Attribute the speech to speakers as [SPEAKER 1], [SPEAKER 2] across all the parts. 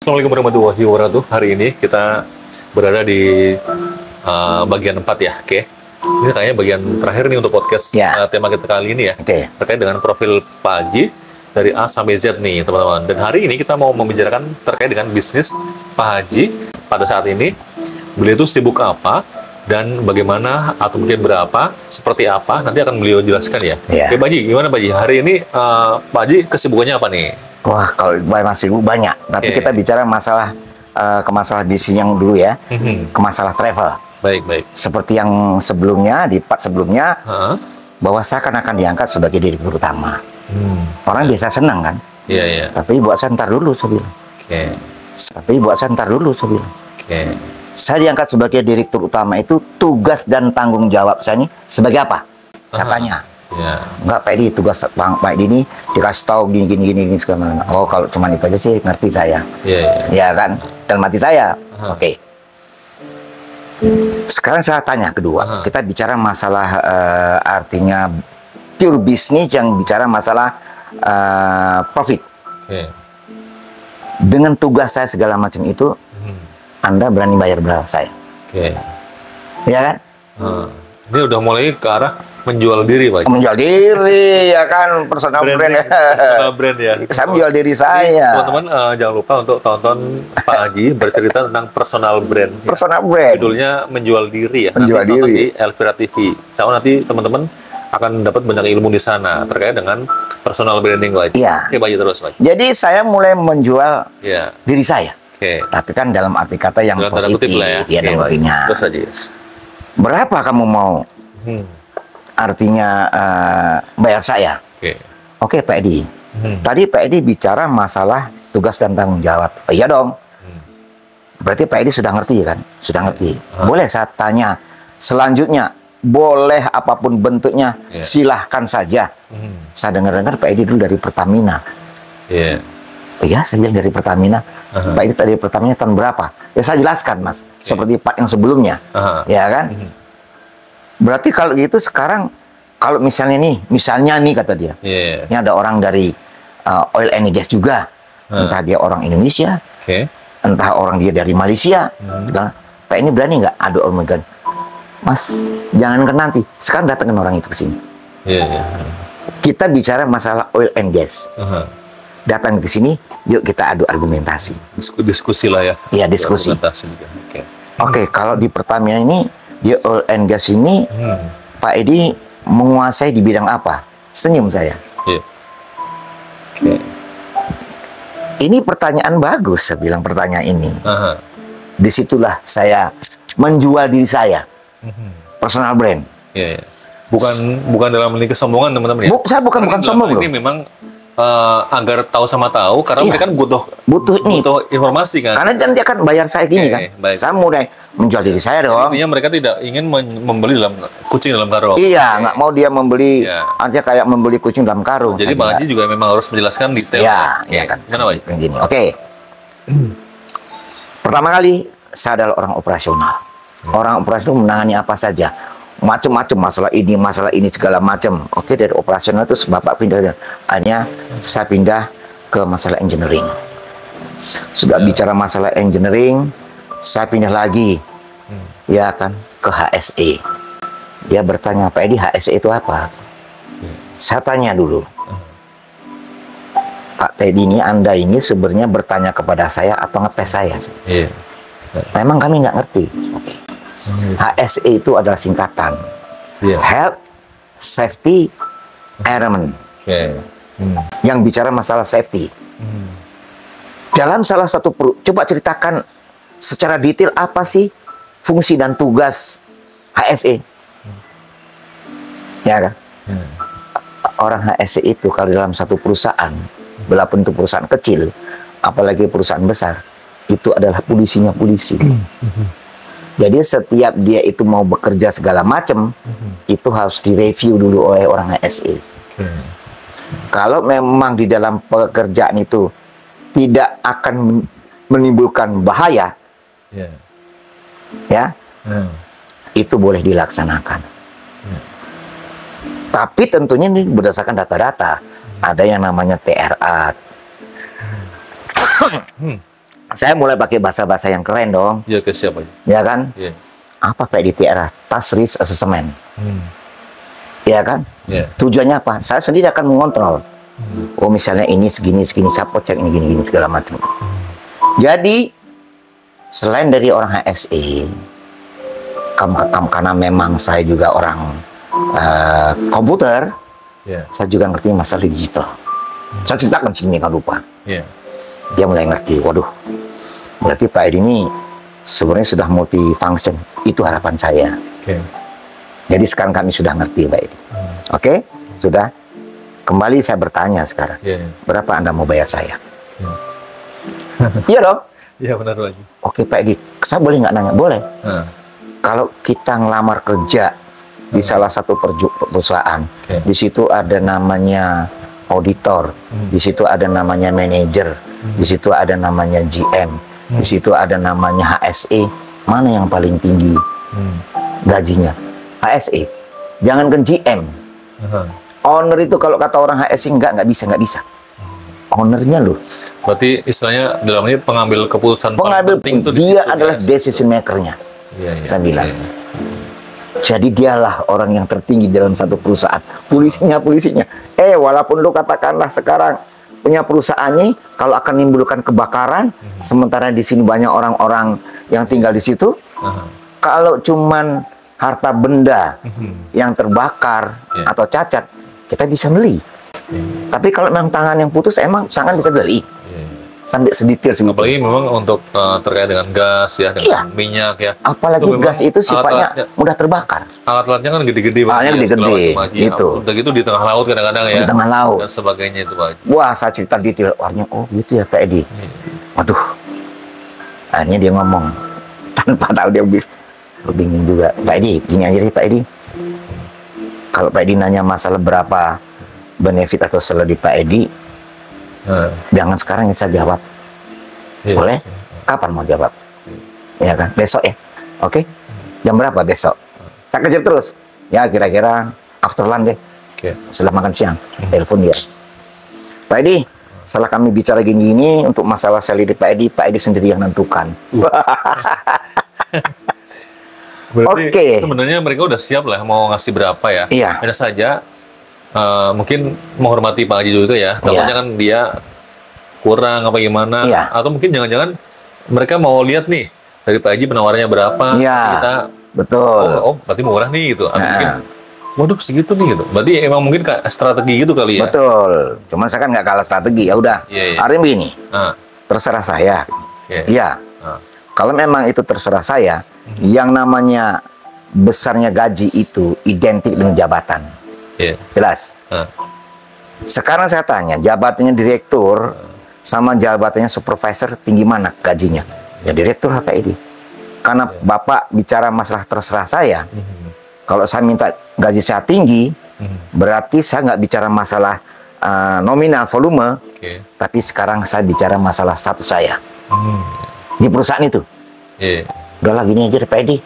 [SPEAKER 1] Assalamualaikum warahmatullahi wabarakatuh. Hari ini kita berada di bagian 4 ya, oke. Ini kayaknya bagian terakhir nih untuk podcast tema kita kali ini ya. Terkait dengan profil Pak Haji dari A sampai Z nih, teman-teman. Dan hari ini kita mau membicarakan terkait dengan bisnis Pak Haji pada saat ini. Beliau itu sibuk apa dan bagaimana atau mungkin berapa, seperti apa, nanti akan beliau jelaskan ya. Oke, Pak Haji, gimana Pak Haji? Hari ini Pak Haji kesibukannya apa nih?
[SPEAKER 2] Wah, kalau masih banyak. Tapi kita bicara masalah ke masalah bisnis yang dulu ya, ke masalah travel.
[SPEAKER 1] Baik.
[SPEAKER 2] Seperti yang sebelumnya, di part sebelumnya, bahwa saya akan diangkat sebagai direktur utama. Orang biasa senang kan?
[SPEAKER 1] Iya.
[SPEAKER 2] Tapi buat saya ntar dulu, saya bilang. Tapi buat saya ntar dulu, saya bilang. Saya diangkat sebagai direktur utama itu tugas dan tanggung jawab saya ini sebagai apa? Saya tanya. Enggak, Pak Edi, tugas Pak Edi ini dikasih tahu gini segala macam. Oh, kalau cuma itu aja sih ngerti saya. Ya kan? Dan mati saya. Oke. Sekarang saya tanya kedua. Kita bicara masalah artinya pure bisnis, yang bicara masalah profit. Dengan tugas saya segala macam itu, Anda berani bayar berapa saya? Ya kan?
[SPEAKER 1] Ini udah mulai ke arah menjual diri, Pak.
[SPEAKER 2] Menjual diri, ya kan, personal brand ya.
[SPEAKER 1] Personal brand ya.
[SPEAKER 2] Saya menjual diri saya.
[SPEAKER 1] Teman-teman jangan lupa untuk tonton Pak Haji bercerita tentang personal brand.
[SPEAKER 2] Personal brand.
[SPEAKER 1] Judulnya menjual diri ya.
[SPEAKER 2] Menjual
[SPEAKER 1] nanti
[SPEAKER 2] diri.
[SPEAKER 1] Di Elvira TV. Sama nanti teman-teman akan dapat banyak ilmu di sana terkait dengan personal branding, Pak Haji.
[SPEAKER 2] Iya.
[SPEAKER 1] Oke, Pak Haji, terus, Pak Haji.
[SPEAKER 2] Jadi saya mulai menjual diri saya. Tapi kan dalam arti kata yang
[SPEAKER 1] dalam
[SPEAKER 2] positif
[SPEAKER 1] lah
[SPEAKER 2] ya, dalam artinya.
[SPEAKER 1] Terus aja.
[SPEAKER 2] Berapa kamu mau? Artinya bayar saya. Oke, Pak Edi. Tadi Pak Edi bicara masalah tugas dan tanggung jawab. Oh, iya dong. Berarti Pak Edi sudah ngerti kan? Sudah ngerti. Boleh saya tanya selanjutnya, boleh apapun bentuknya, silahkan saja. Saya dengar-dengar Pak Edi dulu dari Pertamina. Iya, saya bilang dari Pertamina. Pak Edi tadi Pertamina tahun berapa? Ya saya jelaskan, Mas. Seperti Pak yang sebelumnya. Ya kan? Berarti kalau gitu sekarang, kalau misalnya nih kata dia, ini ada orang dari oil and gas juga, entah dia orang Indonesia, entah orang dia dari Malaysia, Pak ini berani nggak adu omegan? Mas, jangan ke nanti, sekarang datangin orang itu ke sini. Kita bicara masalah oil and gas, datang ke sini, yuk kita adu argumentasi.
[SPEAKER 1] Diskusi lah ya.
[SPEAKER 2] Iya, diskusi. Oke, kalau di Pertamina ini, di oil and gas ini, Pak Edi menguasai di bidang apa? Senyum saya. Ini pertanyaan bagus, saya bilang pertanyaan ini. Disitulah saya menjual diri saya, personal brand. Bukan dalam ini kesombongan, teman-teman ya. Saya bukan sombong loh.
[SPEAKER 1] Ini memang agar tahu sama tahu, karena mereka kan butuh informasi kan.
[SPEAKER 2] Karena dia akan bayar saya gini kan. Saya mulai menjual diri saya dong.
[SPEAKER 1] Intinya mereka tidak ingin membeli kucing dalam karung.
[SPEAKER 2] Iya, nggak mau dia membeli aja kayak membeli kucing dalam karung.
[SPEAKER 1] Jadi Pak Haji juga memang harus menjelaskan detail.
[SPEAKER 2] Iya kan.
[SPEAKER 1] Gimana, Pak?
[SPEAKER 2] Begini. Oke. Pertama kali saya adalah orang operasional. Orang operasional menangani apa saja. Macam-macam masalah ini segala macam. Oke, dari operasional itu Bapak pindah, akhirnya saya pindah ke masalah engineering. Sudah bicara masalah engineering, saya pindah lagi ya kan ke HSE. Dia bertanya, Pak Edi, HSE itu apa? Saya tanya dulu, Pak Teddy ini, Anda ini sebenarnya bertanya kepada saya atau ngetes saya? Memang kami nggak ngerti. HSE itu adalah singkatan Health, Safety, Environment. Yang bicara masalah safety. Dalam salah satu coba ceritakan secara detail apa sih fungsi dan tugas HSE. Ya kan? Orang HSE itu kalau dalam satu perusahaan, walaupun itu perusahaan kecil, apalagi perusahaan besar, itu adalah polisinya polisi. Jadi setiap dia itu mau bekerja segala macam, itu harus direview dulu oleh orang HSE. Kalau memang di dalam pekerjaan itu tidak akan menimbulkan bahaya, itu boleh dilaksanakan. Tapi tentunya ini berdasarkan data-data. Ada yang namanya TRA, Saya mulai pakai bahasa-bahasa yang keren dong.
[SPEAKER 1] Iya, ke siapa?
[SPEAKER 2] Ya kan?
[SPEAKER 1] Iya.
[SPEAKER 2] Apa Pak Edi Tiara? Task risk assessment. Ya kan?
[SPEAKER 1] Yeah.
[SPEAKER 2] Tujuannya apa? Saya sendiri akan mengontrol. Oh misalnya ini segini, siapa cek ini gini segala macam. Jadi selain dari orang HSE, karena memang saya juga orang komputer, saya juga ngerti masalah digital. Saya ceritakan sini kan lupa. Dia mulai ngerti. Waduh, berarti Pak Edi ini sebenarnya sudah multi-function. Itu harapan saya. Jadi sekarang kami sudah ngerti Pak Edi. Oke, sudah. Kembali saya bertanya sekarang. Berapa Anda mau bayar saya? Iya dong?
[SPEAKER 1] Iya benar lagi.
[SPEAKER 2] Oke Pak Edi, saya boleh nggak nanya? Boleh. Kalau kita ngelamar kerja di salah satu perusahaan, di situ ada namanya auditor, di situ ada namanya manajer, di situ ada namanya GM, di situ ada namanya HSE. Mana yang paling tinggi gajinya? HSE. Jangan ke GM. Owner itu kalau kata orang HSE nggak bisa. Ownernya loh.
[SPEAKER 1] Berarti istilahnya dalam ini pengambil keputusan
[SPEAKER 2] penting itu dia adalah decision makernya. Saya bilang. Jadi dialah orang yang tertinggi dalam satu perusahaan. Polisinya. Walaupun lu katakanlah sekarang punya perusahaan ini, kalau akan menimbulkan kebakaran, sementara di sini banyak orang-orang yang tinggal di situ, kalau cuman harta benda yang terbakar atau cacat, kita bisa beli. Tapi kalau memang tangan yang putus, emang tangan bisa beli. Sampai sedetail segitu.
[SPEAKER 1] Apalagi memang untuk terkait dengan gas ya, dengan minyak ya.
[SPEAKER 2] Apalagi gas itu sifatnya mudah terbakar.
[SPEAKER 1] Alat-alatnya kan gede-gede.
[SPEAKER 2] Alatnya gede-gede. Itu.
[SPEAKER 1] Udah gitu di tengah laut kadang-kadang ya.
[SPEAKER 2] Di tengah laut.
[SPEAKER 1] Dan sebagainya itu Pak.
[SPEAKER 2] Wah, saya cerita detail. Warnanya, oh gitu ya Pak Edi. Waduh. Akhirnya dia ngomong. Tanpa tahu dia bingung juga. Pak Edi, gini aja deh Pak Edi. Kalau Pak Edi nanya masalah berapa benefit atau salary Pak Edi, jangan sekarang yang saya jawab. Boleh? Kapan mau jawab? Ya kan? Besok ya? Oke? Jam berapa besok? Saya kejar terus. Ya kira-kira after lunch deh. Setelah makan siang. Telepon dia. Pak Edi, setelah kami bicara gini-gini, untuk masalah salary Pak Edi sendiri yang menentukan.
[SPEAKER 1] Berarti sebenarnya mereka udah siap lah mau ngasih berapa ya. Hanya saja mungkin menghormati Pak Haji juga ya. Takutnya kan dia kurang apa gimana. Atau mungkin jangan-jangan mereka mau lihat nih dari Pak Haji penawarannya berapa. Kita
[SPEAKER 2] betul.
[SPEAKER 1] Oh berarti murah nih gitu. Atau mungkin waduh segitu nih gitu. Berarti emang mungkin strategi gitu kali ya.
[SPEAKER 2] Betul. Cuman saya kan nggak kalah strategi. Ya udah. Artinya begini. Terserah saya. Iya. Kalau memang itu terserah saya, yang namanya besarnya gaji itu identik dengan jabatan. Jelas? Sekarang saya tanya, jabatannya direktur sama jabatannya supervisor tinggi mana gajinya? Ya direktur Pak Edi. Karena Bapak bicara masalah terserah saya, kalau saya minta gaji saya tinggi, berarti saya nggak bicara masalah nominal volume, tapi sekarang saya bicara masalah status saya. Di perusahaan itu. Udahlah gini aja deh Pak Edi.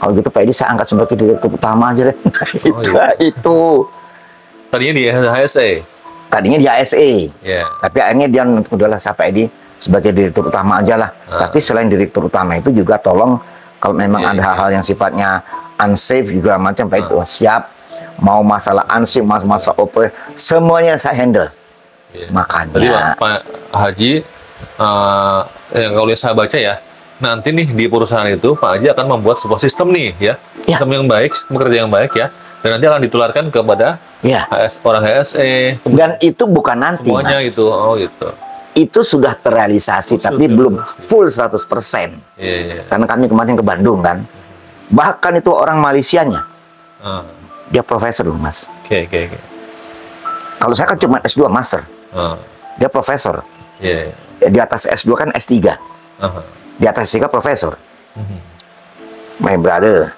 [SPEAKER 2] Kalau gitu Pak Edi saya angkat sebagai direktur utama aja deh. Itu.
[SPEAKER 1] Tadinya di HSE.
[SPEAKER 2] Tadinya di HSE. Tapi akhirnya dia udahlah saya Pak Edi sebagai direktur utama aja lah. Tapi selain direktur utama itu juga tolong kalau memang ada hal-hal yang sifatnya unsafe juga macam Pak Edi siap. Mau masalah unsafe, masalah oper, semuanya saya handle. Makanya.
[SPEAKER 1] Jadi Pak Haji yang kalau saya baca ya, nanti nih di perusahaan itu Pak Haji akan membuat sebuah sistem nih ya, sistem yang baik, sistem kerja yang baik ya, dan nanti akan ditularkan kepada orang HSE.
[SPEAKER 2] Dan itu bukan nanti
[SPEAKER 1] semuanya
[SPEAKER 2] Mas.
[SPEAKER 1] Itu, gitu.
[SPEAKER 2] Itu sudah terrealisasi, tapi belum full 100%. Karena kami kemarin ke Bandung kan, bahkan itu orang Malaysianya, dia profesor loh Mas. Kalau saya kan cuma S2 master, dia profesor. Di atas S2 kan S3. Di atas S3 profesor. My brother,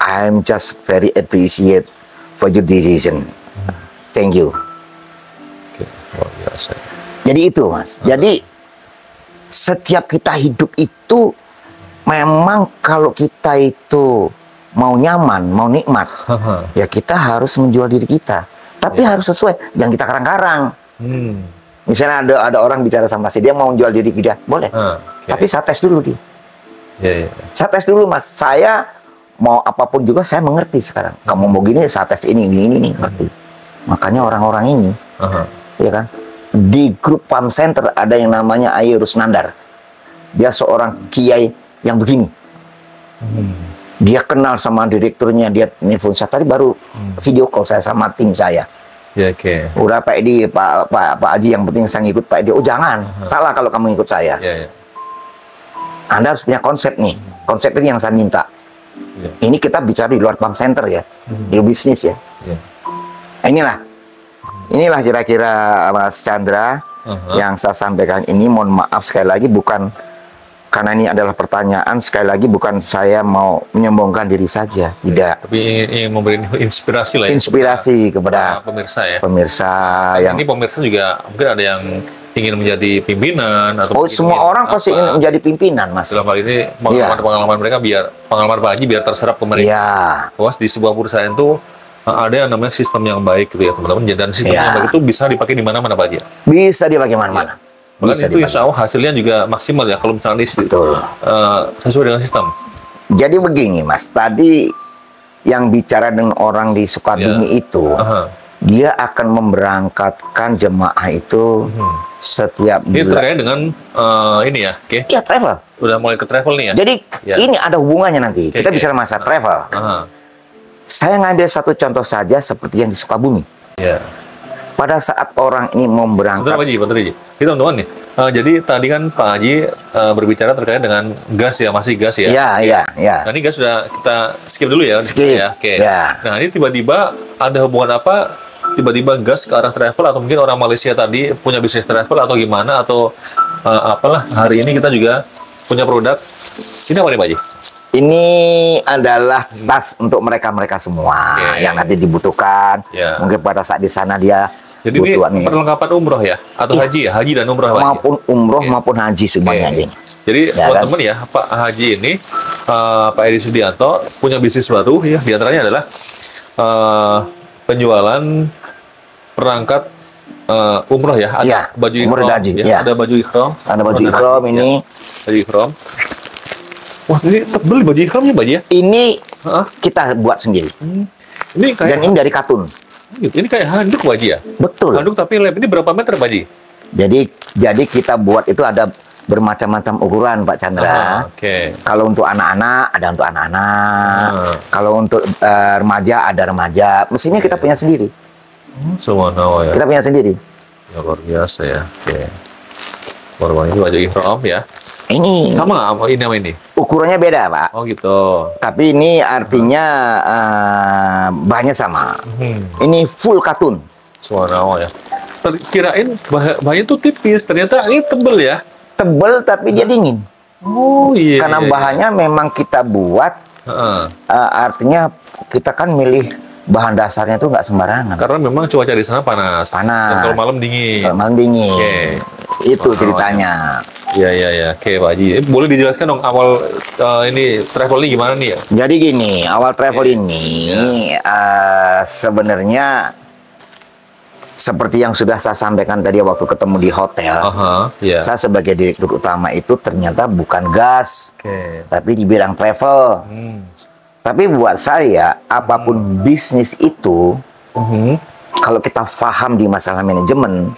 [SPEAKER 2] I'm just very appreciate for your decision. Thank you. Jadi itu Mas. Jadi setiap kita hidup itu memang kalau kita itu mau nyaman, mau nikmat, ya kita harus menjual diri kita. Tapi harus sesuai, jangan kita karang-karang. Misalnya ada orang bicara sama saya, dia mau jual diri dia, boleh. Tapi saya tes dulu dia. Saya tes dulu, Mas. Saya mau apapun juga saya mengerti sekarang. Kamu mau gini, saya tes ini ngerti. Makanya orang-orang ini, ya kan, di grup Farm Center ada yang namanya Ayi Rusnandar. Dia seorang kiai yang begini. Dia kenal sama direkturnya, dia nelfon saya tadi baru video call saya sama tim saya. Udah Pak Edi, Pak Haji, yang penting saya ngikut Pak Edi. Oh jangan, salah kalau kamu ngikut saya. Anda harus punya konsep nih. Konsep ini yang saya minta. Ini kita bicara di luar Farm Center ya, di bisnis ya. Inilah kira-kira Mas Chandra yang saya sampaikan ini. Mohon maaf sekali lagi, bukan karena ini adalah pertanyaan, sekali lagi bukan saya mau menyombongkan diri saja, tidak.
[SPEAKER 1] Tapi ingin memberi inspirasi lah.
[SPEAKER 2] Inspirasi kepada
[SPEAKER 1] pemirsa ya.
[SPEAKER 2] Pemirsa yang
[SPEAKER 1] ini pemirsa juga mungkin ada yang ingin menjadi pimpinan atau
[SPEAKER 2] semua orang pasti ingin menjadi pimpinan, Mas.
[SPEAKER 1] Dalam hal ini pengalaman mereka, biar pengalaman Pak Haji biar terserap ke mereka. Bahwa di sebuah perusahaan itu ada yang namanya sistem yang baik gitu ya, teman-teman. Dan sistem yang baik itu bisa dipakai di mana-mana, Pak Haji.
[SPEAKER 2] Bisa dipakai mana-mana.
[SPEAKER 1] Bahkan itu insya Allah hasilnya juga maksimal ya kalau misalnya sesuai dengan sistem. Jadi
[SPEAKER 2] begini, Mas, tadi yang bicara dengan orang di Sukabumi itu, dia akan memberangkatkan jemaah itu setiap bulan.
[SPEAKER 1] Ini terkait dengan ini ya,
[SPEAKER 2] Iya, travel.
[SPEAKER 1] Udah mulai ke travel nih ya.
[SPEAKER 2] Jadi ini ada hubungannya nanti. Kita bicara masa travel. Saya ngambil satu contoh saja seperti yang di Sukabumi. Pada saat orang ini mau berangkat.
[SPEAKER 1] Sebentar, Pak Haji. Kita teman-teman nih. Jadi tadi kan Pak Haji berbicara terkait dengan gas ya, masih gas ya.
[SPEAKER 2] Iya.
[SPEAKER 1] Nah, ini gas sudah kita skip dulu ya.
[SPEAKER 2] Skip.
[SPEAKER 1] Nah, ini tiba-tiba ada hubungan apa? Tiba-tiba gas ke arah travel, atau mungkin orang Malaysia tadi punya bisnis travel atau gimana, atau apalah, hari ini kita juga punya produk. Ini apa nih, Pak Haji?
[SPEAKER 2] Ini adalah tas untuk mereka semua yang nanti dibutuhkan. Mungkin pada saat di sana dia
[SPEAKER 1] jadi ini perlengkapan umroh ya, atau haji ya, haji dan umroh,
[SPEAKER 2] maupun umroh maupun haji semuanya ini.
[SPEAKER 1] Jadi teman-teman ya, Pak Haji ini, Pak Edi Sudianto punya bisnis baru ya, diantaranya adalah penjualan perangkat umroh ya, ada baju ikhram, ada baju ikhram,
[SPEAKER 2] ini.
[SPEAKER 1] Baju ikhram. Wah, ini tebel baju ikhramnya, Pak Haji ya? Ini
[SPEAKER 2] kita buat sendiri.
[SPEAKER 1] Ini kayak,
[SPEAKER 2] dan ini dari katun.
[SPEAKER 1] Ini kayak handuk, Pak Haji ya?
[SPEAKER 2] Betul.
[SPEAKER 1] Handuk tapi lem. Ini berapa meter, Pak Haji?
[SPEAKER 2] Jadi kita buat itu ada bermacam-macam ukuran, Pak Chandra. Kalau untuk anak-anak ada untuk anak-anak. Kalau untuk remaja ada remaja. Mesinnya kita punya sendiri.
[SPEAKER 1] Ya.
[SPEAKER 2] Kita punya sendiri.
[SPEAKER 1] Ya, luar biasa ya. Warna ini baju ihram ya.
[SPEAKER 2] Ini
[SPEAKER 1] sama apa ini sama ini?
[SPEAKER 2] Ukurannya beda, Pak.
[SPEAKER 1] Oh gitu.
[SPEAKER 2] Tapi ini artinya bahannya sama. Ini full katun.
[SPEAKER 1] Ya. Kirain bahannya tuh tipis, ternyata ini tebel ya.
[SPEAKER 2] Tebel tapi dia dingin.
[SPEAKER 1] Oh iya.
[SPEAKER 2] Karena bahannya memang kita buat. Artinya kita kan milih bahan dasarnya tuh nggak sembarangan.
[SPEAKER 1] Karena memang cuaca di sana panas. Dan kalau malam dingin.
[SPEAKER 2] Itu ceritanya.
[SPEAKER 1] Iya. Oke, Pak Haji. Boleh dijelaskan dong awal ini travel ini gimana nih ya?
[SPEAKER 2] Jadi gini, awal travel ini sebenarnya seperti yang sudah saya sampaikan tadi waktu ketemu di hotel. Saya sebagai direktur utama itu ternyata bukan gas, tapi di bidang travel. Tapi buat saya, apapun bisnis itu, kalau kita paham di masalah manajemen,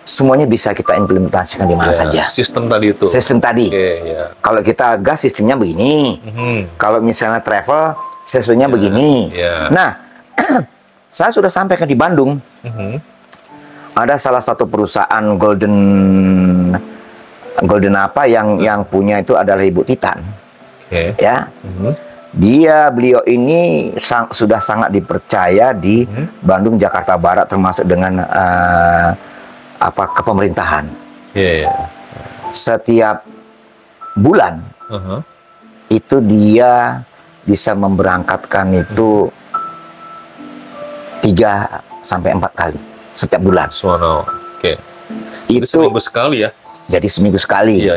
[SPEAKER 2] semuanya bisa kita implementasikan di mana saja.
[SPEAKER 1] Sistem tadi itu.
[SPEAKER 2] Sistem tadi. Kalau kita gas, sistemnya begini. Kalau misalnya travel, sistemnya begini. Nah, saya sudah sampaikan di Bandung. Ada salah satu perusahaan golden apa yang punya itu adalah Ibu Titan. Ya. Beliau ini sudah sangat dipercaya di Bandung, Jakarta Barat, termasuk dengan kepemerintahan. Setiap bulan itu dia bisa memberangkatkan itu 3 sampai 4 kali setiap bulan.
[SPEAKER 1] Itu seminggu sekali ya?
[SPEAKER 2] Jadi seminggu sekali.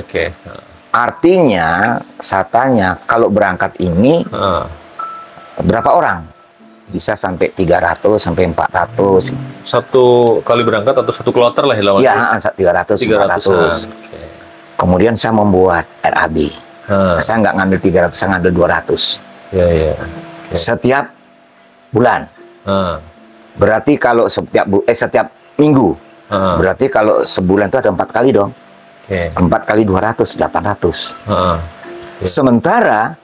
[SPEAKER 2] Artinya, saya tanya, kalau berangkat ini berapa orang? Bisa sampai 300 sampai 400.
[SPEAKER 1] satu kali berangkat atau satu kloter lah ya?
[SPEAKER 2] Iya, 300, 400. Okay. Kemudian saya membuat RAB. Saya nggak ngambil 300, saya ngambil 200.
[SPEAKER 1] Iya, iya. Okay.
[SPEAKER 2] Setiap bulan. Berarti kalau setiap minggu. Berarti kalau sebulan itu ada 4 kali dong. 4 kali 200, 800. Sementara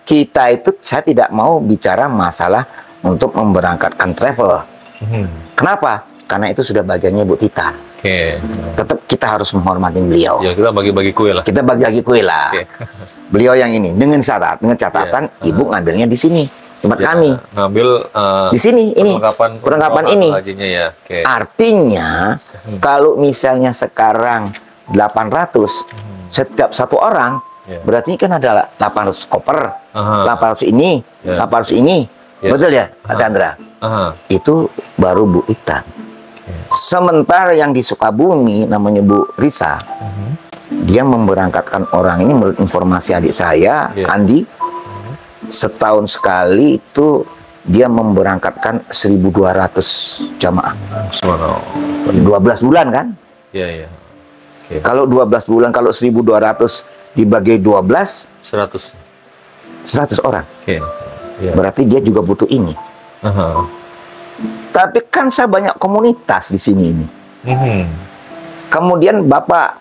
[SPEAKER 2] kita itu, saya tidak mau bicara masalah untuk memberangkatkan travel. Kenapa? Karena itu sudah bagiannya Bu Tita. Tetap kita harus menghormati beliau.
[SPEAKER 1] Ya, kita bagi-bagi kue lah.
[SPEAKER 2] Kita bagi-bagi kue lah. Beliau yang ini dengan catatan Ibu ngambilnya di sini. Tempat kami
[SPEAKER 1] ngambil
[SPEAKER 2] di sini ini perlengkapan ini.
[SPEAKER 1] Ya.
[SPEAKER 2] Artinya kalau misalnya sekarang 800 setiap satu orang, berarti kan ada 800 koper, 800 ini, 800 ini. Betul ya, Pak Chandra? Itu baru Bu Ita. Sementara yang di Sukabumi namanya Bu Risa, dia memberangkatkan orang ini menurut informasi adik saya, Andi, setahun sekali itu dia memberangkatkan 1.200 jamaah. 12 bulan kan? Iya. Kalau 12 bulan, kalau 1.200 dibagi 12, 100 orang. Berarti dia juga butuh ini. Tapi kan saya banyak komunitas di sini ini. Kemudian Bapak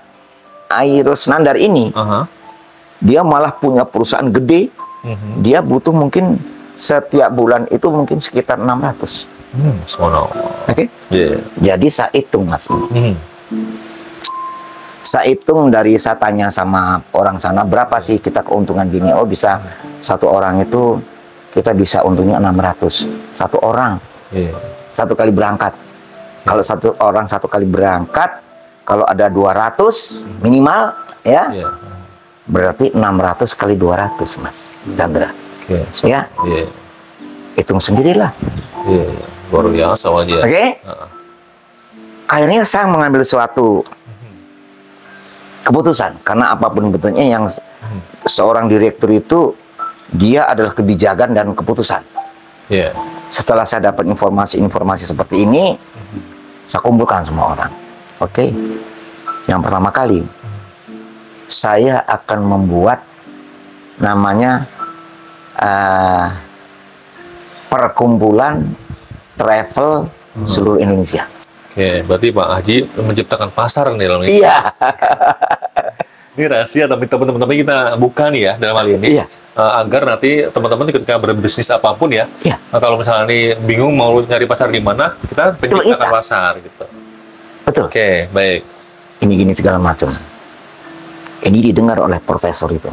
[SPEAKER 2] Airus Nandar ini, dia malah punya perusahaan gede. Dia butuh mungkin setiap bulan itu mungkin sekitar 600. Oke? Jadi saya hitung Mas ini. Saya hitung saya tanya sama orang sana, berapa sih kita keuntungan gini? Oh, bisa satu orang itu kita bisa untungnya 600. Satu orang. Satu kali berangkat. Kalau satu orang satu kali berangkat, kalau ada 200 minimal ya. Berarti 600 kali 200, Mas Chandra. Ya. Hitung sendirilah.
[SPEAKER 1] Luar biasa aja.
[SPEAKER 2] Oke. Akhirnya saya mengambil suatu keputusan, karena apapun bentuknya yang seorang direktur itu dia adalah kebijakan dan keputusan. Setelah saya dapat informasi seperti ini, saya kumpulkan semua orang. Oke. Yang pertama kali saya akan membuat namanya perkumpulan travel seluruh Indonesia.
[SPEAKER 1] Berarti Pak Haji menciptakan pasar nih dalam ini.
[SPEAKER 2] Iya.
[SPEAKER 1] Ini rahasia, tapi teman-teman kita buka nih ya dalam hal ini. Agar nanti teman-teman ketika berbisnis apapun ya, kalau misalnya nih bingung mau nyari pasar di mana, kita penciptakan pasar gitu.
[SPEAKER 2] Betul.
[SPEAKER 1] Baik.
[SPEAKER 2] Ini gini segala macam. Ini didengar oleh profesor itu.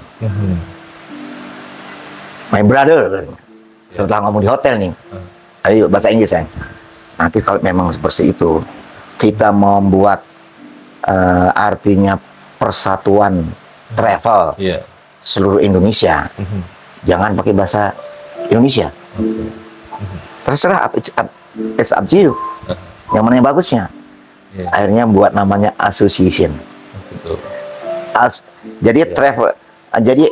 [SPEAKER 2] My brother. Setelah ngomong di hotel nih. Ayo bahasa Inggris ya. Nanti kalau memang seperti itu, kita membuat artinya persatuan travel seluruh Indonesia. Jangan pakai bahasa Indonesia. Terserah, it's up to you. Yang mana yang bagusnya. Akhirnya buat namanya association. Jadi travel, jadi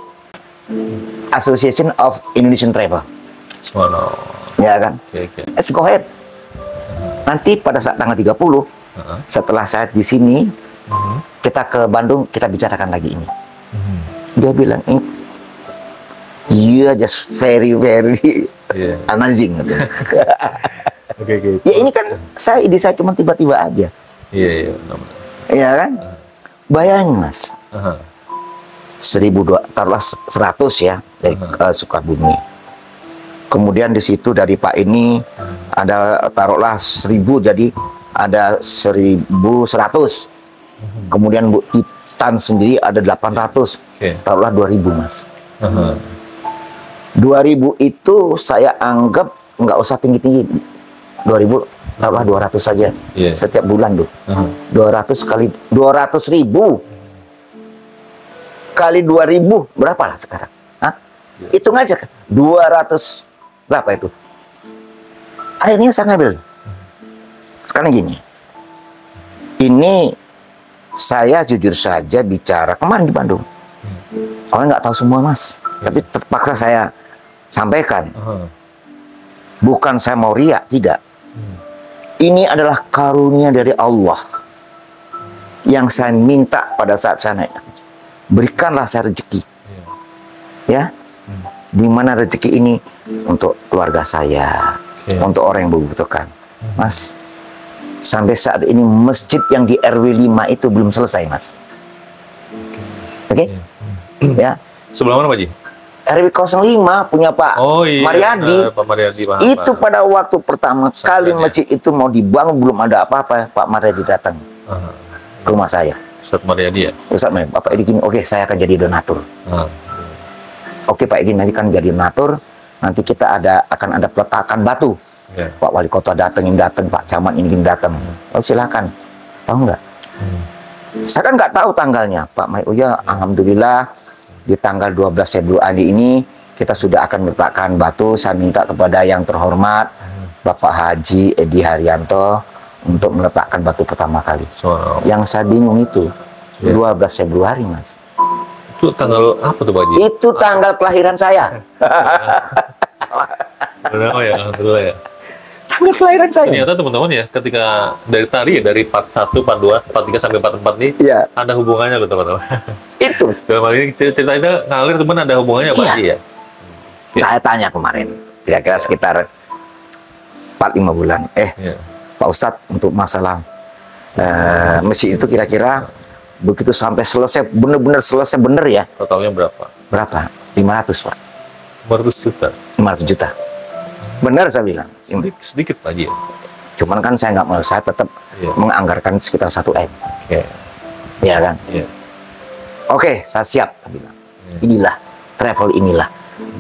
[SPEAKER 2] Association of Indonesian Travel. Ya kan? Let's go ahead. Nanti pada saat tanggal 30, setelah saya di sini, kita ke Bandung, kita bicarakan lagi ini. Dia bilang, you are just very amazing. Ya ini kan ide saya cuma tiba-tiba aja. Iya kan? Bayangin Mas. 1.200, taruhlah 100 ya dari Sukabumi. Kemudian di situ dari Pak ini ada taruhlah 1.000, jadi ada 1.100. Kemudian Bu Titan sendiri ada 800. Taruhlah 2.000 Mas. 2.000 itu saya anggap nggak usah tinggi-tinggi. 2.000 taruhlah 200 saja setiap bulan tuh. 200 kali 200.000 kali 2.000 berapa lah sekarang? Hitung aja kan. 200 berapa itu? Akhirnya saya ngambil. Sekarang gini. Ini saya jujur saja bicara kemarin di Bandung. Orang nggak tahu semua Mas. Tapi terpaksa saya sampaikan. Bukan saya mau riak, tidak. ini adalah karunia dari Allah yang saya minta pada saat saya naik. Berikanlah saya rezeki. Ya. Di mana rezeki ini untuk keluarga saya, untuk orang yang membutuhkan. Mas, sampai saat ini masjid yang di RW 5 itu belum selesai, Mas. Oke? Ya.
[SPEAKER 1] Sebelah mana, Pak Haji?
[SPEAKER 2] RW 05 punya Pak Mariadi.
[SPEAKER 1] Pak Mariadi,
[SPEAKER 2] itu pada waktu pertama kali masjid itu mau dibangun, belum ada apa-apa, Pak Mariadi datang ke rumah saya.
[SPEAKER 1] Ustaz Mariadi ya?
[SPEAKER 2] Ustaz Mariadi, Bapak Edi gini, oke saya akan jadi donatur. Oke Pak Edi, nanti kan jadi donatur, nanti kita akan ada peletakan batu. Pak Wali Kota datang, Pak Camat ini datang. Oh silakan. Tahu nggak? Saya kan nggak tahu tanggalnya, Pak Mai. Oh ya, alhamdulillah di tanggal 12 Februari ini kita sudah akan meletakkan batu. Saya minta kepada yang terhormat Bapak Haji Edi Haryanto untuk meletakkan batu pertama kali. Yang saya bingung itu 12 Februari, Mas.
[SPEAKER 1] Itu tanggal apa tuh, Pak Haji?
[SPEAKER 2] Itu tanggal kelahiran saya.
[SPEAKER 1] Oh ya, alhamdulillah ya.
[SPEAKER 2] Tanggal kelahiran saya.
[SPEAKER 1] Ternyata teman-teman ya, ketika dari tadi ya, dari part 1, part 2, part 3 sampai part 4 nih, ada hubungannya loh teman-teman.
[SPEAKER 2] Itu.
[SPEAKER 1] Dalam hal ini cerita itu ngalir teman, ada hubungannya Pak Haji ya?
[SPEAKER 2] Saya tanya kemarin, kira-kira sekitar 4-5 bulan. Pak Ustadz, untuk masalah masjid itu kira-kira begitu sampai selesai, benar-benar selesai bener ya?
[SPEAKER 1] Totalnya berapa?
[SPEAKER 2] Berapa? 500 Pak.
[SPEAKER 1] 500 juta?
[SPEAKER 2] 500 juta. Benar saya bilang.
[SPEAKER 1] Sedikit Pak Haji ya?
[SPEAKER 2] Cuman kan saya nggak mau, saya tetap menganggarkan sekitar 1 M. Iya kan? Oke, saya siap. Saya bilang. Inilah, travel inilah.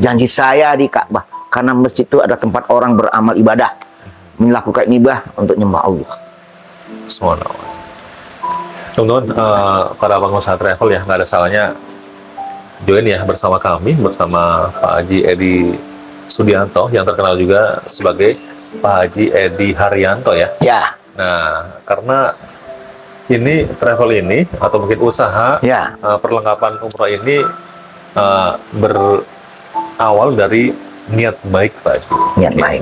[SPEAKER 2] Janji saya di Ka'bah. Karena masjid itu ada tempat orang beramal ibadah. Melakukan ibadah untuk nyembah Allah.
[SPEAKER 1] Subhanallah. Teman-teman, para pengusaha travel ya, nggak ada salahnya join ya bersama kami, bersama Pak Haji Edi Sudianto, yang terkenal juga sebagai Pak Haji Edi Haryanto ya. Nah, karena ini travel ini, atau mungkin usaha, perlengkapan umroh ini berawal dari niat baik Pak Haji.
[SPEAKER 2] Niat baik.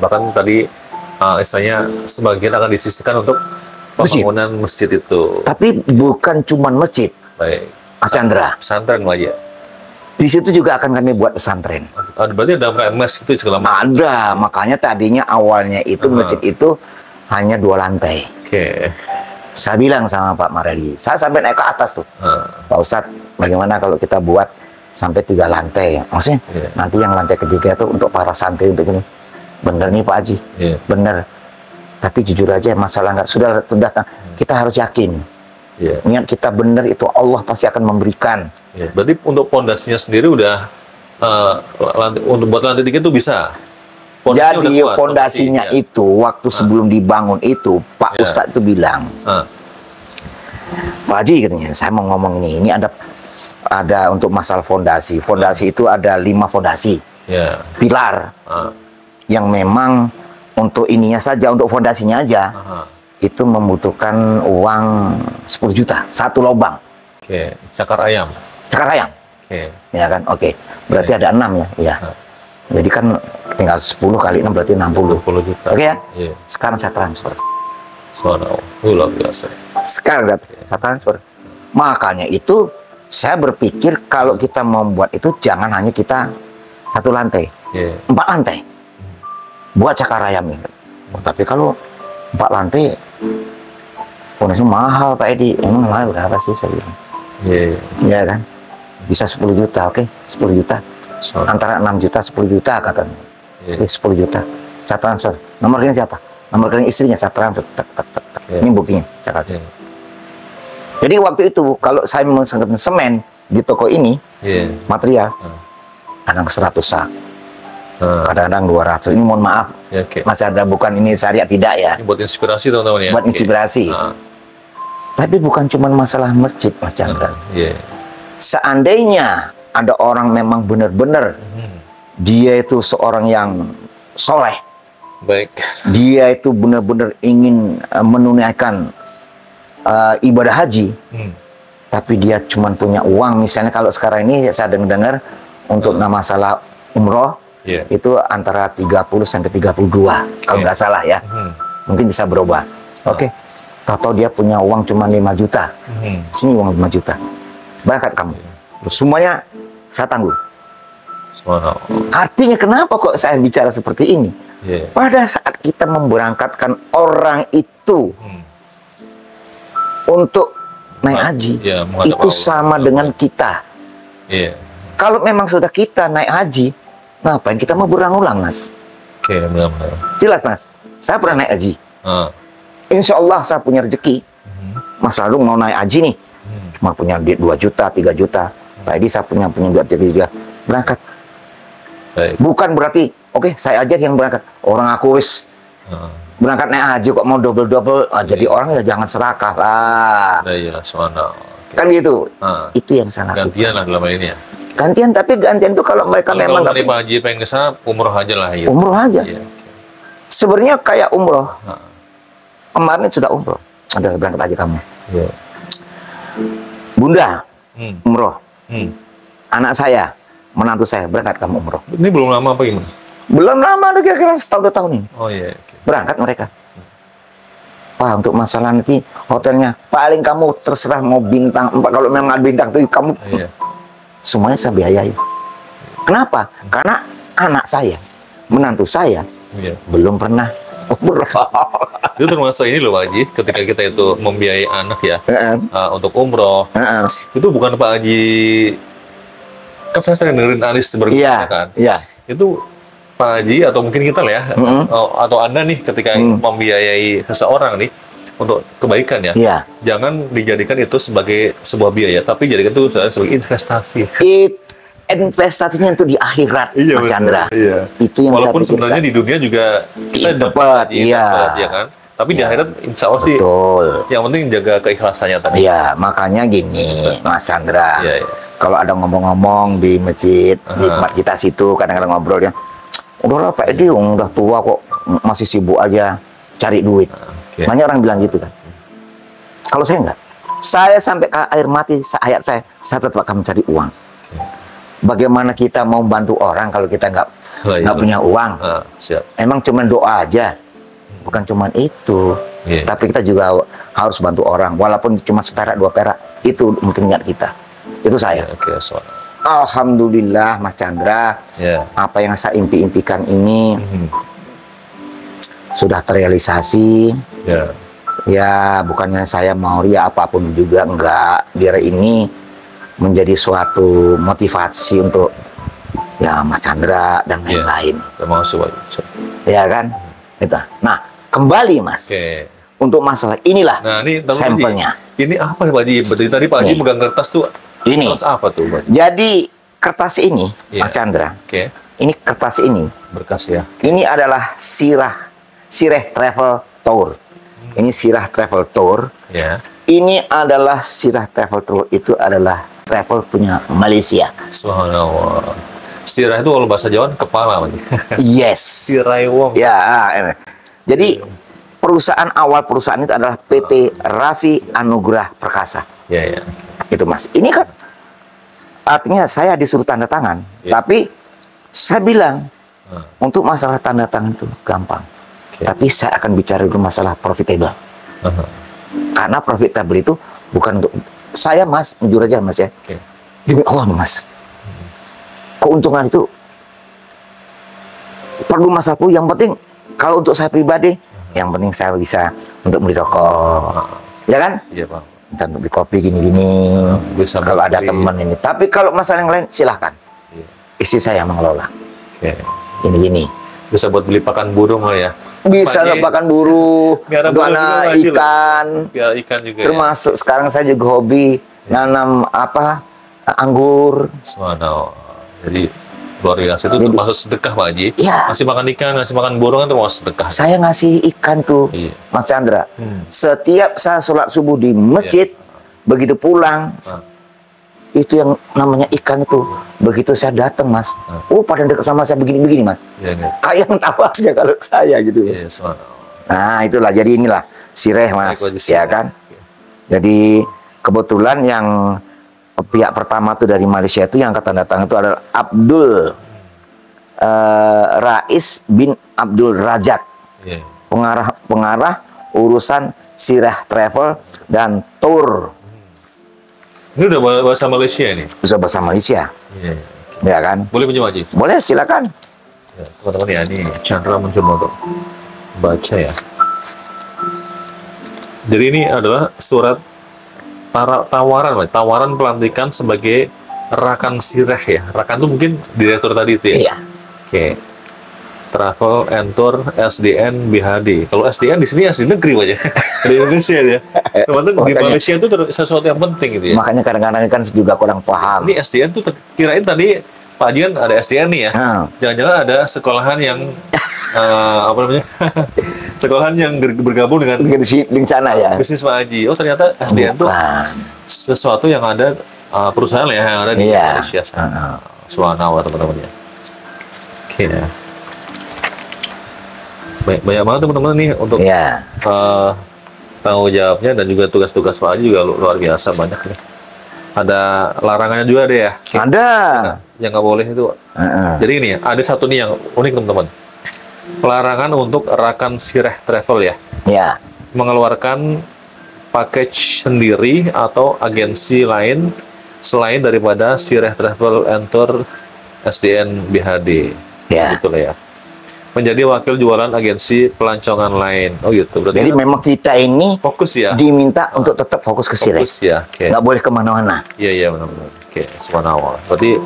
[SPEAKER 1] Bahkan tadi istilahnya sebagian akan disisihkan untuk pembangunan masjid itu.
[SPEAKER 2] Tapi bukan cuma masjid.
[SPEAKER 1] Baik.
[SPEAKER 2] Mas Chandra.
[SPEAKER 1] Pesantren Pak Haji.
[SPEAKER 2] Di situ juga akan kami buat pesantren.
[SPEAKER 1] Berarti ada MS itu segala macam?
[SPEAKER 2] Ada, makanya tadinya awalnya itu masjid itu hanya 2 lantai. Saya bilang sama Pak Mariadi, saya sampai naik ke atas tuh. Pak Ustadz, bagaimana kalau kita buat sampai 3 lantai? Maksudnya nanti yang lantai ketiga itu untuk para santri untuk ini. Bener nih Pak Haji, bener. Tapi jujur aja masalah nggak sudah datang. Kita harus yakin. Niat kita bener itu Allah pasti akan memberikan.
[SPEAKER 1] Berarti untuk pondasinya sendiri udah untuk buat lantai 3 itu bisa.
[SPEAKER 2] Jadi fondasinya itu waktu sebelum dibangun itu Pak Ustadz itu bilang, Pak Haji katanya, saya mau ngomong ini ada untuk masalah fondasi. Fondasi itu ada 5 fondasi pilar yang memang untuk ininya saja, untuk fondasinya aja itu membutuhkan uang 10 juta 1 lubang.
[SPEAKER 1] Cakar ayam.
[SPEAKER 2] Cakar ayam. Ya kan, berarti ada 6 ya. Jadi kan tinggal 10 kali 6 berarti 60
[SPEAKER 1] juta.
[SPEAKER 2] Ya. Sekarang saya transfer.
[SPEAKER 1] Luar biasa.
[SPEAKER 2] Sekarang saya transfer. Makanya itu saya berpikir kalau kita membuat itu jangan hanya kita 1 lantai, 4 lantai. Buat cakar ayam ini. Tapi kalau 4 lantai, pondasi mahal Pak Edi. Emang mahal berapa sih saya bilang? Ya kan? Bisa 10 juta, 10 juta. Antara 6 juta, 10 juta katanya. 10 juta. Saya transfer. Nomor rekening siapa? Nomor rekening istrinya saya transfer. Ini buktinya. Jadi waktu itu kalau saya memesan semen di toko ini, material, kadang 100 sak. Kadang-kadang 200. Ini mohon maaf, masih ada, bukan ini syariat, tidak ya.
[SPEAKER 1] Ini buat inspirasi teman-teman ya.
[SPEAKER 2] Buat inspirasi. Tapi bukan cuma masalah masjid, Mas Chandra. Seandainya ada orang memang benar-benar dia itu seorang yang soleh, dia itu benar-benar ingin menunaikan ibadah haji, tapi dia cuma punya uang. Misalnya kalau sekarang ini saya dengar untuk masalah umroh, itu antara 30 sampai 32 kalau nggak salah ya. mungkin bisa berubah. Oke. Atau dia punya uang cuma 5 juta. Sini uang 5 juta. Berangkat kamu. Semuanya saya tanggung. Artinya kenapa kok saya bicara seperti ini? Pada saat kita memberangkatkan orang itu untuk naik haji, itu sama dengan kita. Kalau memang sudah kita naik haji, ngapain kita mau berulang-ulang, Mas?
[SPEAKER 1] Benar-benar.
[SPEAKER 2] Jelas, Mas. Saya pernah naik haji. Insya Allah saya punya rezeki. Mas Ladung mau naik haji nih, cuma punya duit 2 juta, 3 juta. Pak Edi saya punya duit 3 juta, berangkat. Bukan berarti, oke, saya aja yang berangkat. Orang aku wis berangkat naik haji kok mau double-double. Jadi orang ya jangan serakah lah. Kan gitu. Itu yang salah.
[SPEAKER 1] Gantian lah dalam ini ya.
[SPEAKER 2] Gantian, tapi gantian itu kalau mereka memang
[SPEAKER 1] kalau mau haji pengen ke sana, umroh aja lah. Ya.
[SPEAKER 2] Umroh aja. Sebenarnya kayak umroh. Kemarin sudah umroh. Ada berangkat aja kamu. Bunda, umroh. Anak saya, menantu saya berangkat kamu umroh.
[SPEAKER 1] Ini belum lama apa gimana?
[SPEAKER 2] Belum lama, udah kira-kira setahun 2 tahun ini. Berangkat mereka. Wah, untuk masalah nanti hotelnya paling kamu terserah mau bintang 4. Kalau memang ada bintang itu kamu semuanya saya biayai. Kenapa? Karena anak saya, menantu saya belum pernah umroh.
[SPEAKER 1] Itu termasuk ini loh Pak Haji, ketika kita itu membiayai anak ya untuk umroh, itu bukan Pak Haji, kan saya sering dengerin Alis berbicara kan, itu Pak Haji atau mungkin kita lah ya, atau Anda nih ketika membiayai seseorang nih untuk kebaikan ya, jangan dijadikan itu sebagai sebuah biaya, tapi jadikan itu sebagai investasi. Investasinya itu di akhirat, Mas Chandra. Itu yang walaupun sebenarnya di dunia juga kita dapat, ya kan. Tapi di akhirat insya Allah sih, yang penting jaga keikhlasannya tadi.
[SPEAKER 2] Iya, makanya gini, Mas Chandra. Kalau ada ngomong-ngomong di masjid, di tempat kita situ, kadang-kadang ngobrol ya, udahlah Pak Edi, udah tua kok, masih sibuk aja cari duit. Banyak orang bilang gitu kan. Kalau saya enggak, saya sampai ke air mati, ayat saya tetap akan mencari uang. Bagaimana kita mau bantu orang kalau kita nggak punya uang? Emang cuma doa aja, bukan cuma itu. Tapi kita juga harus bantu orang, walaupun cuma seperak 2 perak. Itu mungkin niat kita. Itu saya. Alhamdulillah, Mas Chandra, apa yang saya impi-impikan ini sudah terrealisasi. Ya, bukannya saya mau ria apapun juga, enggak. Biar ini menjadi suatu motivasi untuk ya Mas Chandra dan lain-lain. Ya kan? Itu. Nah, kembali Mas. Untuk masalah inilah sampelnya.
[SPEAKER 1] Ini apa Pak Haji? Tadi Pak Haji megang kertas tuh.
[SPEAKER 2] Ini.
[SPEAKER 1] Kertas apa tuh Pak Haji?
[SPEAKER 2] Jadi kertas ini, Mas Chandra. Ini kertas ini.
[SPEAKER 1] Berkas ya.
[SPEAKER 2] Ini adalah Sireh Travel Tour. Ini Sirah Travel Tour. Ini adalah Sirah Travel Tour, itu adalah travel punya Malaysia.
[SPEAKER 1] Subhanallah. Sirah itu kalau bahasa Jawa kepala.
[SPEAKER 2] Yes.
[SPEAKER 1] Sirai wong.
[SPEAKER 2] Ya. Jadi awal perusahaan itu adalah PT Raffi Anugrah Perkasa. Itu Mas. Ini kan artinya saya disuruh tanda tangan, tapi saya bilang untuk masalah tanda tangan itu gampang. Tapi saya akan bicara dulu masalah profitable. Karena profitable itu bukan untuk saya Mas, jujur aja Mas ya. Demi Allah Mas. Keuntungan itu perlu Mas aku, yang penting kalau untuk saya pribadi, yang penting saya bisa untuk beli rokok. Ya kan? Iya, Pak. Dan beli kopi gini-gini. Kalau ada teman ini. Tapi kalau masalah yang lain silahkan. Istri saya mengelola. Gini-gini.
[SPEAKER 1] Bisa buat beli pakan burung lah ya.
[SPEAKER 2] Bisa pakan burung, untuk anak ikan,
[SPEAKER 1] ikan juga.
[SPEAKER 2] Termasuk sekarang saya juga hobi nanam anggur.
[SPEAKER 1] Jadi luar biasa, itu termasuk sedekah Pak Haji. Ngasih makan ikan, ngasih makan burung kan termasuk sedekah.
[SPEAKER 2] Saya ngasih ikan tuh, Mas Chandra. Setiap saya sholat subuh di masjid, begitu pulang, itu yang namanya ikan itu. Begitu saya datang Mas, pada dekat sama saya begini-begini Mas. Kayak yang tahu aja kalau saya gitu. Nah itulah, jadi inilah Sireh Mas, ya kan. Jadi kebetulan yang pihak pertama tuh dari Malaysia itu yang angkat tanda tangan itu adalah Abdul Rais bin Abdul Rajak. pengarah urusan sirah travel dan tour.
[SPEAKER 1] Ini udah bahasa Malaysia ini?
[SPEAKER 2] Bisa bahasa Malaysia.
[SPEAKER 1] Iya.
[SPEAKER 2] Ya kan?
[SPEAKER 1] Boleh pinjam Haji?
[SPEAKER 2] Boleh, silakan.
[SPEAKER 1] Ya, teman-teman ya, ini Chandra mencoba untuk baca ya. Jadi ini adalah surat tawaran pelantikan sebagai rakan sirah ya. Rakan itu mungkin direktur tadi itu ya?
[SPEAKER 2] Iya.
[SPEAKER 1] Oke. Travel and Tour SDN BHD. Kalau SDN di sini asli negeri aja. Di Indonesia ya. Teman-teman di Malaysia itu sesuatu yang penting gitu ya.
[SPEAKER 2] Makanya kadang-kadang kan juga kurang paham.
[SPEAKER 1] Ini SDN tuh kirain tadi Pak Haji kan ada SDN nih ya. Jangan-jangan ada sekolahan yang apa namanya? Sekolahan yang bergabung dengan
[SPEAKER 2] di sana ya.
[SPEAKER 1] Bisnis Pak Haji. Oh, ternyata SDN tuh sesuatu yang ada perusahaan ya yang ada di Malaysia sana. Suanawa teman-teman ya. Oke ya. Banyak banget teman-teman nih untuk tanggung jawabnya dan juga tugas-tugas Pak Haji juga luar biasa banyak nih. Ada larangannya juga deh ya.
[SPEAKER 2] Ada.
[SPEAKER 1] Yang nggak boleh itu. Jadi ini ya, ada satu nih yang unik teman-teman. Larangan untuk rakan sirah travel ya.
[SPEAKER 2] Ya.
[SPEAKER 1] Mengeluarkan package sendiri atau agensi lain selain daripada sirah travel and tour SDN BHD.
[SPEAKER 2] Ya.
[SPEAKER 1] Gitu lah ya. Menjadi wakil jualan agensi pelancongan lain. Oh gitu. Berarti
[SPEAKER 2] jadi memang kita ini
[SPEAKER 1] fokus ya.
[SPEAKER 2] Diminta untuk tetap fokus ke sirah.
[SPEAKER 1] Fokus ya.
[SPEAKER 2] Nggak boleh kemana-mana.
[SPEAKER 1] Iya benar-benar. Oke, subhanallah. Berarti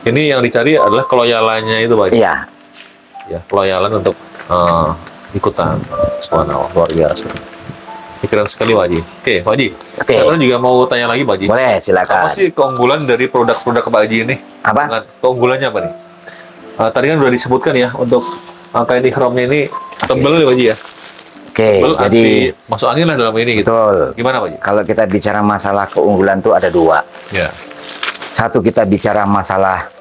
[SPEAKER 1] ini yang dicari adalah keloyalannya itu Pak.
[SPEAKER 2] Iya.
[SPEAKER 1] Ya, keloyalan untuk ikutan. Subhanallah, luar biasa. Keren sekali Pak Haji. Oke, Pak Haji. Saya juga mau tanya lagi Pak Haji.
[SPEAKER 2] Boleh, silakan.
[SPEAKER 1] Apa sih keunggulan dari produk-produk Pak Haji ini?
[SPEAKER 2] Apa?
[SPEAKER 1] Keunggulannya apa nih? Tadi kan sudah disebutkan ya untuk kain ikhramnya ini tebal ya Pak Haji ya.
[SPEAKER 2] Oke, jadi
[SPEAKER 1] masuk angin lah dalam ini gitu.
[SPEAKER 2] Betul.
[SPEAKER 1] Gimana Pak Haji?
[SPEAKER 2] Kalau kita bicara masalah keunggulan itu ada dua.
[SPEAKER 1] Ya.
[SPEAKER 2] Satu, kita bicara masalah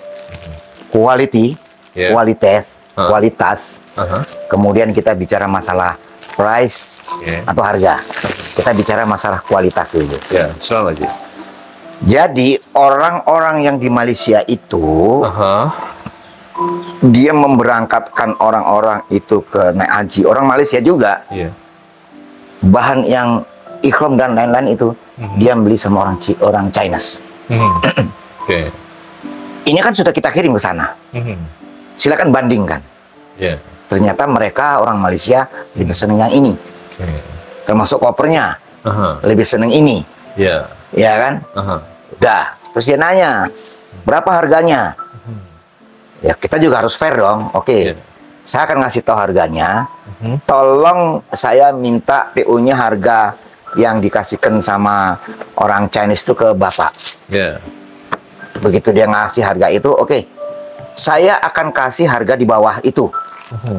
[SPEAKER 2] quality, kualitas. Kemudian kita bicara masalah price atau harga. Kita bicara masalah kualitas dulu.
[SPEAKER 1] Ya, selalu aja.
[SPEAKER 2] Jadi orang-orang yang di Malaysia itu dia memberangkatkan orang-orang itu ke naik haji. Orang Malaysia juga. Bahan yang ikhram dan lain-lain itu dia beli sama orang Chinese. Ini kan sudah kita kirim ke sana. Silakan bandingkan. Ternyata mereka orang Malaysia lebih seneng yang ini. Termasuk kopernya lebih seneng ini. Ya kan? Udah. Terus dia nanya, berapa harganya? Ya kita juga harus fair dong. Oke. Saya akan ngasih tahu harganya. Tolong saya minta PO-nya harga yang dikasihkan sama orang Chinese itu ke Bapak. Begitu dia ngasih harga itu, oke. Saya akan kasih harga di bawah itu.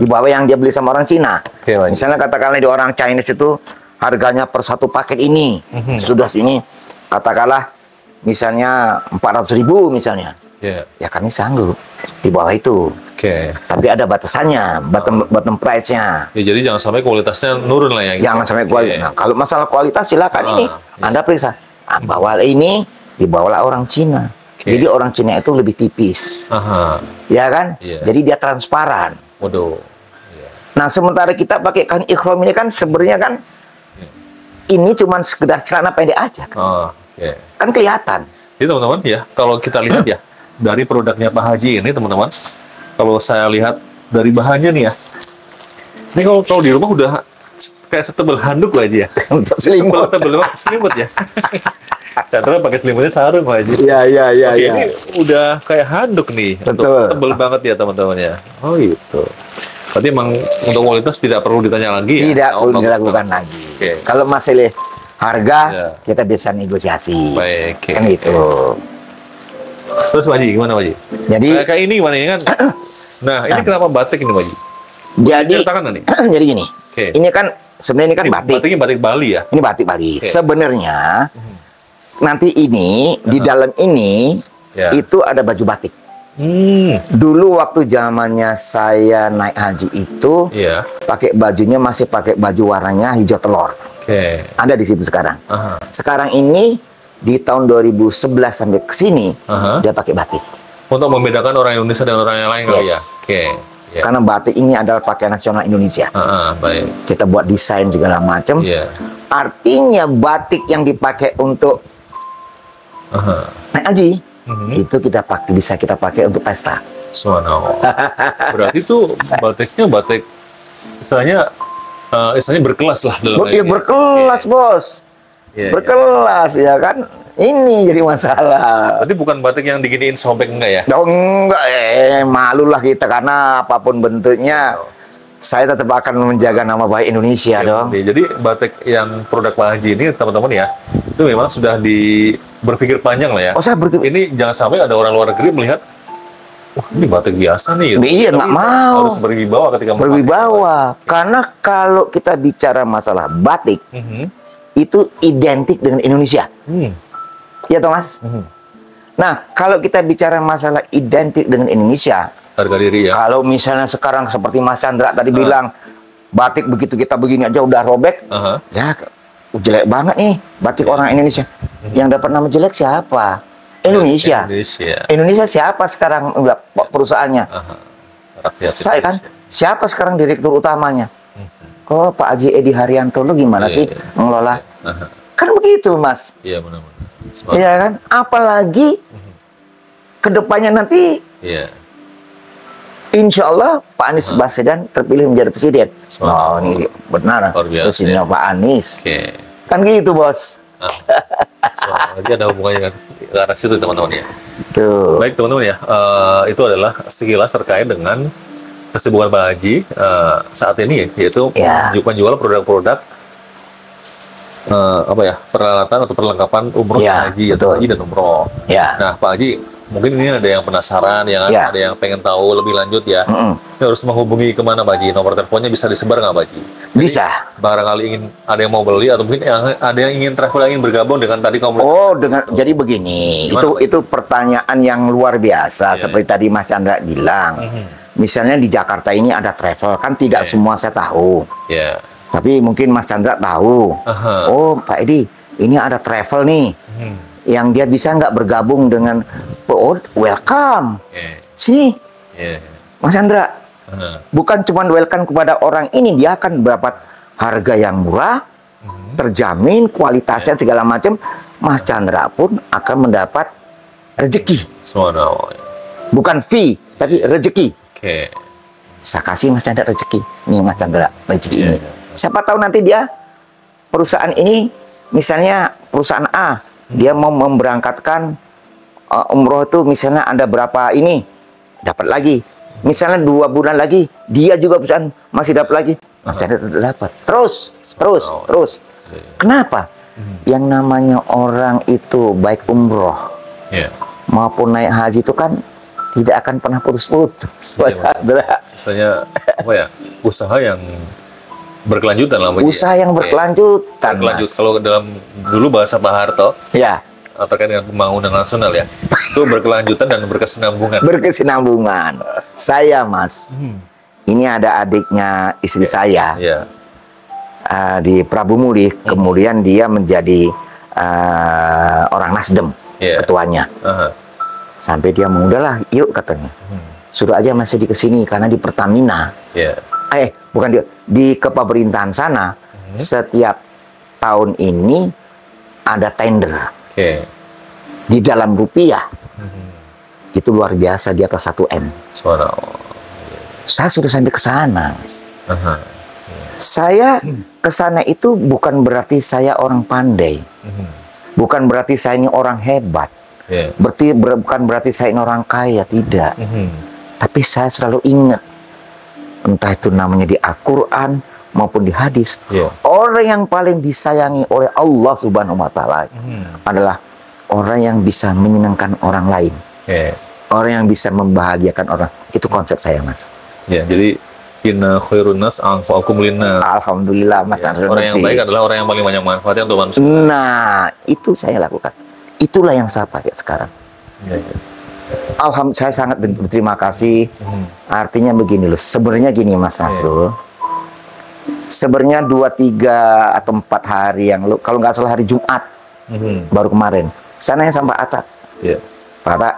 [SPEAKER 2] Di bawah yang dia beli sama orang Cina. Misalnya katakanlah di orang Chinese itu harganya per satu paket ini. Sudah ini katakanlah misalnya 400.000 misalnya. Ya kami sanggup di bawah itu. Tapi ada batasannya, bottom price-nya.
[SPEAKER 1] Ya, jadi jangan sampai kualitasnya nurun lah ya.
[SPEAKER 2] Jangan sampai kualitas. Nah, kalau masalah kualitas silakan ini. Anda periksa. Bawa ini dibawalah orang Cina. Jadi orang Cina itu lebih tipis. Ya kan? Jadi dia transparan. Nah, sementara kita pakai kain ikhram ini kan sebenarnya kan ini cuma sekedar celana pendek aja. Kan kelihatan.
[SPEAKER 1] Jadi teman-teman ya, kalau kita lihat ya dari produknya Pak Haji ini teman-teman, kalau saya lihat dari bahannya nih ya, ini kalau di rumah udah kayak setebal handuk aja ya.
[SPEAKER 2] Untuk selimut.
[SPEAKER 1] Tebel banget selimut ya. Chandra pakai selimutnya sarung Pak Haji.
[SPEAKER 2] Iya.
[SPEAKER 1] Ini udah kayak handuk nih.
[SPEAKER 2] Betul.
[SPEAKER 1] Tebel banget ya teman-teman ya. Oh gitu. Berarti emang untuk kualitas tidak perlu ditanya lagi ya?
[SPEAKER 2] Tidak perlu dilakukan lagi. Kalau masalah harga, kita bisa negosiasi. Kan gitu.
[SPEAKER 1] Terus Pak Haji, gimana Pak Haji?
[SPEAKER 2] Jadi
[SPEAKER 1] kayak ini gimana ya kan? Nah, ini kenapa batik ini Pak Haji?
[SPEAKER 2] Jadi gini. Ini kan sebenarnya ini kan batik.
[SPEAKER 1] Batiknya batik Bali ya?
[SPEAKER 2] Ini batik Bali. Sebenarnya nanti ini di dalam ini itu ada baju batik. Dulu waktu zamannya saya naik haji itu pakai bajunya masih pakai baju warnanya hijau telur. Ada di situ sekarang. Sekarang ini di tahun 2011 sampai ke sini dia pakai batik.
[SPEAKER 1] Untuk membedakan orang Indonesia dan orang yang lain kali ya.
[SPEAKER 2] Karena batik ini adalah pakaian nasional Indonesia.
[SPEAKER 1] Baik.
[SPEAKER 2] Kita buat desain segala macam. Artinya batik yang dipakai untuk naik haji itu bisa kita pakai untuk pesta.
[SPEAKER 1] Subhanallah. Berarti itu batiknya batik istilahnya berkelas lah dalam
[SPEAKER 2] berkelas, Bos. Berkelas ya kan. Ini jadi masalah.
[SPEAKER 1] Berarti bukan batik yang diginiin sobek enggak ya?
[SPEAKER 2] Oh, enggak, malulah kita karena apapun bentuknya saya tetap akan menjaga nama baik Indonesia dong.
[SPEAKER 1] Jadi batik yang produk Pak Haji ini teman-teman ya, itu memang sudah berpikir panjang lah ya. Ini jangan sampai ada orang luar negeri melihat, wah ini batik biasa nih.
[SPEAKER 2] Iya, nggak mau.
[SPEAKER 1] Harus berwibawa ketika
[SPEAKER 2] berwibawa. Karena kalau kita bicara masalah batik, itu identik dengan Indonesia. Iya toh, Mas? Nah, kalau kita bicara masalah identik dengan Indonesia,
[SPEAKER 1] harga diri ya.
[SPEAKER 2] Kalau misalnya sekarang seperti Mas Chandra tadi bilang, batik begitu kita begini aja udah robek, ya jelek banget nih batik orang Indonesia. Yang dapat nama jelek siapa? Indonesia. Indonesia siapa sekarang perusahaannya? Saya kan. Siapa sekarang direktur utamanya? Kok Pak Haji Edi Haryanto lu gimana sih mengelola? Kan begitu, Mas.
[SPEAKER 1] Iya, benar-benar.
[SPEAKER 2] Iya kan? Apalagi kedepannya nanti insya Allah Pak Anies Baswedan terpilih menjadi presiden. Oh, ini benar. Presidennya Pak Anies. Kan gitu, Bos.
[SPEAKER 1] Jadi ada hubungannya dengan ke arah situ, teman-teman ya. Baik, teman-teman ya. Itu adalah sekilas terkait dengan kesibukan Pak Haji saat ini, yaitu menjual produk-produk peralatan atau perlengkapan umroh haji atau haji dan umroh. Nah, Pak Haji, mungkin ini ada yang penasaran, ada yang pengen tahu lebih lanjut ya. Ini harus menghubungi kemana Pak Haji? Nomor teleponnya bisa disebar nggak Pak Haji?
[SPEAKER 2] Bisa.
[SPEAKER 1] Barangkali ada yang mau beli atau mungkin ada yang ingin travel, ingin bergabung dengan tadi komunitas.
[SPEAKER 2] Jadi begini, itu pertanyaan yang luar biasa seperti tadi Mas Chandra bilang. Misalnya di Jakarta ini ada travel, kan tidak semua saya tahu. Tapi mungkin Mas Chandra tahu. Oh, Pak Edi, ini ada travel nih. Yang dia bisa nggak bergabung dengan welcome. Sini. Mas Chandra. Bukan cuma welcome kepada orang ini, dia akan dapat harga yang murah, terjamin kualitasnya segala macam. Mas Chandra pun akan mendapat rezeki. Bukan fee, tapi rezeki. Saya kasih Mas Chandra rezeki. Nih Mas Chandra, rezeki ini. Siapa tahu nanti dia perusahaan ini, misalnya perusahaan A, dia mau memberangkatkan umroh itu misalnya ada berapa ini, dapat lagi. Misalnya 2 bulan lagi, dia juga perusahaan masih dapat lagi. Mas Chandra dapat. Terus. Kenapa? Yang namanya orang itu baik umroh maupun naik haji itu kan tidak akan pernah putus-putus.
[SPEAKER 1] Misalnya usaha yang berkelanjutan lah.
[SPEAKER 2] Usaha yang berkelanjutan.
[SPEAKER 1] Kalau dalam dulu bahasa Pak Harto, terkait dengan pembangunan nasional ya, itu berkelanjutan dan berkesinambungan.
[SPEAKER 2] Berkesinambungan. Saya Mas, ini ada adiknya istri saya di Prabu Muli, kemudian dia menjadi orang Nasdem, ketuanya. Sampai dia mengudahlah, yuk katanya, suruh aja Mas Edi kesini karena di Pertamina. Bukan di kepemerintahan sana, setiap tahun ini ada tender di dalam rupiah. Itu luar biasa, di atas 1 M. Saya sudah sampai ke sana. Saya ke sana itu bukan berarti saya orang pandai, bukan berarti saya ini orang hebat, bukan berarti saya ini orang kaya, tidak. Tapi saya selalu ingat, entah itu namanya di Al-Quran maupun di hadis, orang yang paling disayangi oleh Allah Subhanahu wa Ta'ala adalah orang yang bisa menyenangkan orang lain, orang yang bisa membahagiakan orang. Itu konsep saya, Mas.
[SPEAKER 1] Jadi inna khairun nas anfa'ukum linnas.
[SPEAKER 2] Alhamdulillah, Mas.
[SPEAKER 1] Orang yang baik adalah orang yang paling banyak manfaatnya untuk manusia.
[SPEAKER 2] Nah, itu saya lakukan. Itulah yang saya pakai sekarang. Alhamdulillah, saya sangat berterima kasih. Artinya begini loh, sebenarnya gini Mas Nasrul. Sebenarnya 2, 3 atau 4 hari yang kalau nggak salah hari Jumat baru kemarin, saya nanya sama Pak Atta. Pak Atta,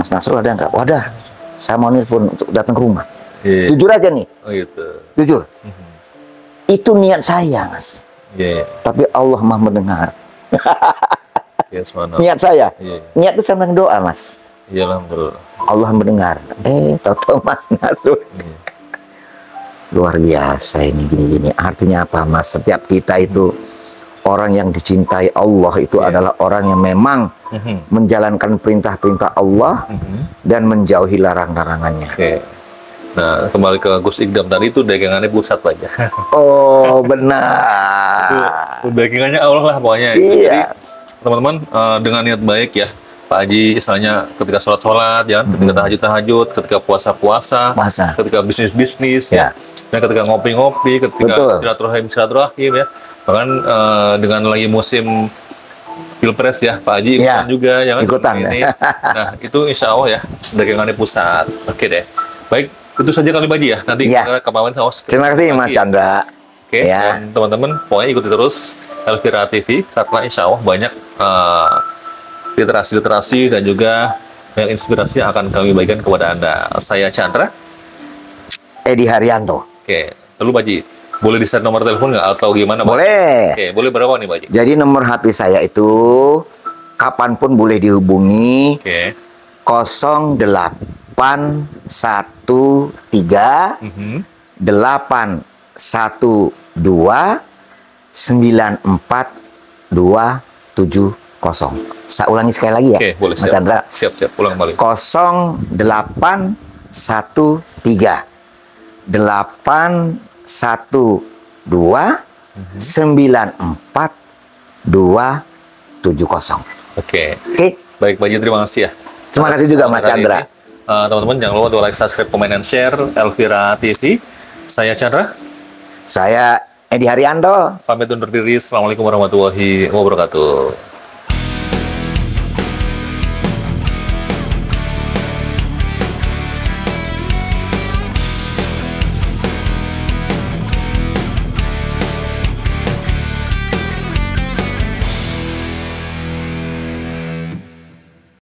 [SPEAKER 2] Mas Nasrul ada nggak? Wadah, saya mau nelpon untuk datang ke rumah.
[SPEAKER 1] Yeah.
[SPEAKER 2] Jujur aja nih.
[SPEAKER 1] Oh gitu.
[SPEAKER 2] Jujur. Itu niat saya, Mas.
[SPEAKER 1] Yeah.
[SPEAKER 2] Tapi Allah Maha mendengar.
[SPEAKER 1] Yes,
[SPEAKER 2] niat saya.
[SPEAKER 1] Yeah.
[SPEAKER 2] Niat itu senang doa, Mas.
[SPEAKER 1] Iya, alhamdulillah.
[SPEAKER 2] Allah mendengar. Tahu Mas masuk. Yeah. Luar biasa ini gini-gini. Artinya apa, Mas? Setiap kita itu orang yang dicintai Allah itu adalah orang yang memang menjalankan perintah-perintah Allah dan menjauhi larang-larangannya.
[SPEAKER 1] Okay. Nah, kembali ke Gus Igdam tadi itu dagangannya pusat aja.
[SPEAKER 2] Oh, benar.
[SPEAKER 1] Itu dagangannya Allah lah pokoknya.
[SPEAKER 2] Iya.
[SPEAKER 1] Jadi teman-teman dengan niat baik ya, Pak Haji, misalnya ketika sholat-sholat, ya, ketika tahajud-tahajud, ketika puasa-puasa, ketika bisnis-bisnis, ya, dan ketika ngopi-ngopi, ketika silaturahim ya, bahkan dengan lagi musim Pilpres ya, Pak Haji ikutan juga, ya kan?
[SPEAKER 2] Ikutan
[SPEAKER 1] ini. Nah, itu insya Allah ya, dagangannya pusat. Oke deh. Baik, itu saja kali Pak Haji ya. Nanti kita kemarin
[SPEAKER 2] terima kasih Mas Chandra.
[SPEAKER 1] Oke, dan teman-teman pokoknya ikuti terus Elvira TV karena insya Allah banyak literasi dan juga banyak inspirasi yang akan kami bagikan kepada Anda. Saya Chandra.
[SPEAKER 2] Edi Haryanto.
[SPEAKER 1] Oke, lalu Pak Haji, boleh di-share nomor telepon nggak atau gimana?
[SPEAKER 2] Boleh.
[SPEAKER 1] Oke, boleh berapa nih Pak Haji?
[SPEAKER 2] Jadi nomor HP saya itu kapanpun boleh dihubungi. 0813 812 94270. Saya ulangi sekali lagi ya.
[SPEAKER 1] Oke, boleh.
[SPEAKER 2] Mas Chandra.
[SPEAKER 1] Siap, ulang kembali.
[SPEAKER 2] 0813 812 94270.
[SPEAKER 1] Oke. Baik, Pak Haji, terima kasih ya.
[SPEAKER 2] Terima kasih juga Mas Chandra.
[SPEAKER 1] Teman-teman jangan lupa untuk like, subscribe, komen, dan share Elvira TV. Saya Chandra.
[SPEAKER 2] Saya Edi Haryanto.
[SPEAKER 1] Pamit undur diri. Assalamualaikum warahmatullahi wabarakatuh.